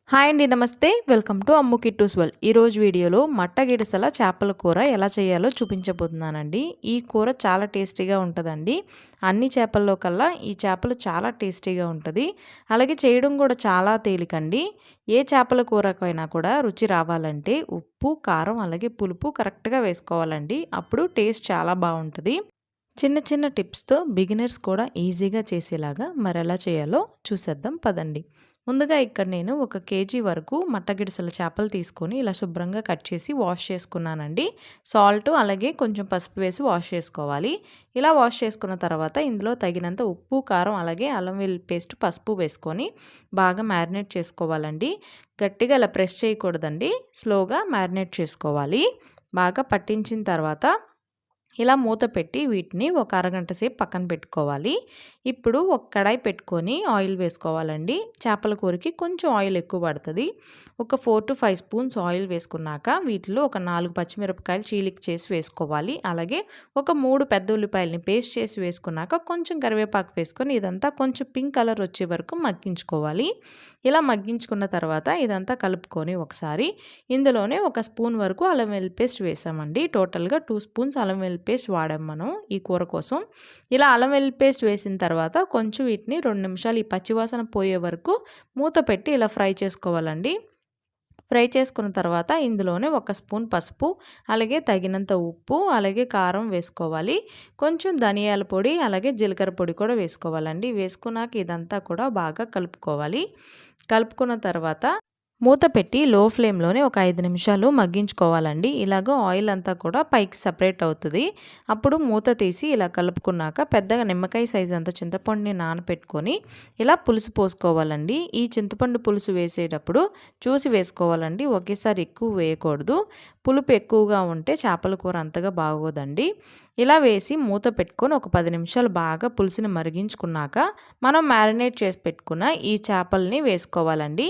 Hi అండి, నమస్తే. Welcome to Ammu Kittu's world. ఈరోజు వీడియోలో మట్టగిడసల చేపల కూర ఎలా చేయాలో చూపించబోతున్నానండి. ఈ కూర చాలా టేస్టీగా ఉంటుందండి. అన్ని చేపల్లో కల్లా ఈ చేపలు చాలా టేస్టీగా ఉంటుంది. అలాగే చేయడం కూడా చాలా తేలికండి. ఏ చేపల కూరకైనా కూడా రుచి రావాలంటే ఉప్పు, కారం అలాగే పులుపు కరెక్ట్గా వేసుకోవాలండి. అప్పుడు టేస్ట్ చాలా బాగుంటుంది. చిన్న చిన్న టిప్స్తో బిగినర్స్ కూడా ఈజీగా చేసేలాగా మరి ఎలా చేయాలో చూసేద్దాం పదండి. ముందుగా ఇక్కడ నేను 1 కేజీ వరకు మట్టగిడసల చేపలు తీసుకొని ఇలా శుభ్రంగా కట్ చేసి వాష్ చేసుకున్నానండి. సాల్ట్ అలాగే కొంచెం పసుపు వేసి వాష్ చేసుకోవాలి. ఇలా వాష్ చేసుకున్న తర్వాత ఇందులో తగినంత ఉప్పు, కారం అలాగే అల్లం వెల్లుల్లి పేస్ట్, పసుపు వేసుకొని బాగా మ్యారినేట్ చేసుకోవాలండి. గట్టిగా ఇలా ప్రెస్ చేయకూడదండి, స్లోగా మ్యారినేట్ చేసుకోవాలి. బాగా పట్టించిన తర్వాత ఇలా మూత పెట్టి వీటిని ఒక అరగంట సేపు పక్కన పెట్టుకోవాలి. ఇప్పుడు ఒక కడాయి పెట్టుకొని ఆయిల్ వేసుకోవాలండి. చేపల కూరకి కొంచెం ఆయిల్ ఎక్కువ పడుతుంది. ఒక 4 to 5 స్పూన్స్ ఆయిల్ వేసుకున్నాక వీటిలో ఒక 4 పచ్చిమిరపకాయలు చీలిక చేసి వేసుకోవాలి. అలాగే ఒక 3 పెద్ద ఉల్లిపాయలని పేస్ట్ చేసి వేసుకున్నాక కొంచెం కరివేపాకు వేసుకొని ఇదంతా కొంచెం పింక్ కలర్ వచ్చే వరకు మగ్గించుకోవాలి. ఇలా మగ్గించుకున్న తర్వాత ఇదంతా కలుపుకొని ఒకసారి ఇందులోనే 1 స్పూన్ వరకు అల్లం వెల్లుల్లి పేస్ట్ వేసామండి. టోటల్గా 2 స్పూన్స్ అల్లం వెల్లుల్లి పేస్ట్ వాడాం మనం ఈ కూర కోసం. ఇలా అల్లం వెల్లుల్లి పేస్ట్ వేసిన తర్వాత కొంచెం వీటిని 2 నిమిషాలు ఈ పచ్చివాసన పోయే వరకు మూత పెట్టి ఇలా ఫ్రై చేసుకోవాలండి. ఫ్రై చేసుకున్న తర్వాత ఇందులోనే 1 స్పూన్ పసుపు అలాగే తగినంత ఉప్పు అలాగే కారం వేసుకోవాలి. కొంచెం ధనియాల పొడి అలాగే జీలకర్ర పొడి కూడా వేసుకోవాలండి. వేసుకున్నాక ఇదంతా కూడా బాగా కలుపుకోవాలి. కలుపుకున్న తర్వాత మూత పెట్టి లో ఫ్లేమ్లోనే ఒక 5 నిమిషాలు మగ్గించుకోవాలండి. ఇలాగ ఆయిల్ అంతా కూడా పైకి సపరేట్ అవుతుంది. అప్పుడు మూత తీసి ఇలా కలుపుకున్నాక పెద్దగా నిమ్మకాయ సైజ్ అంత చింతపండుని నానపెట్టుకొని ఇలా పులుసు పోసుకోవాలండి. ఈ చింతపండు పులుసు వేసేటప్పుడు చూసి వేసుకోవాలండి, ఒకేసారి ఎక్కువ వేయకూడదు. పులుపు ఎక్కువగా ఉంటే చేపల కూర అంతగా బాగోదండి. ఇలా వేసి మూత పెట్టుకొని ఒక 10 నిమిషాలు బాగా పులుసుని మరిగించుకున్నాక మనం మ్యారినేట్ చేసి పెట్టుకున్న ఈ చేపల్ని వేసుకోవాలండి.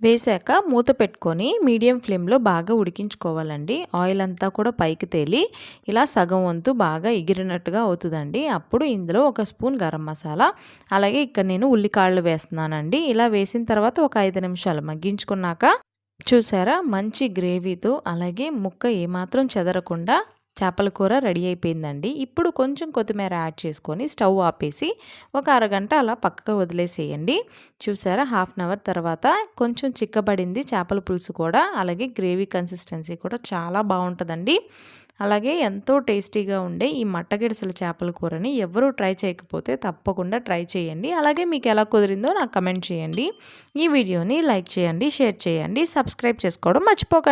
వేసాక మూత పెట్టుకొని మీడియం ఫ్లేమ్లో బాగా ఉడికించుకోవాలండి. ఆయిల్ అంతా కూడా పైకి తేలి ఇలా సగం వంతు బాగా ఎగిరినట్టుగా అవుతుందండి. అప్పుడు ఇందులో 1 స్పూన్ గరం మసాలా అలాగే ఇక్కడ నేను ఉల్లికాడలు వేస్తున్నానండి. ఇలా వేసిన తర్వాత ఒక 5 నిమిషాలు మగ్గించుకున్నాక చూసారా, మంచి గ్రేవీతో అలాగే ముక్క ఏమాత్రం చెదరకుండా చేపల కూర రెడీ అయిపోయిందండి. ఇప్పుడు కొంచెం కొత్తిమీర యాడ్ చేసుకొని స్టవ్ ఆపేసి ఒక అరగంట అలా పక్కకు వదిలేసేయండి. చూసారా, హాఫ్ అన్ అవర్ తర్వాత కొంచెం చిక్కబడింది చేపల పులుసు కూడా. అలాగే గ్రేవీ కన్సిస్టెన్సీ కూడా చాలా బాగుంటుందండి. అలాగే ఎంతో టేస్టీగా ఉండే ఈ మట్టగిడసల చేపల కూరని ఎవరూ ట్రై చేయకపోతే తప్పకుండా ట్రై చేయండి. అలాగే మీకు ఎలా కుదిరిందో నాకు కమెంట్ చేయండి. ఈ వీడియోని లైక్ చేయండి, షేర్ చేయండి, సబ్స్క్రైబ్ చేసుకోవడం మర్చిపోకండి.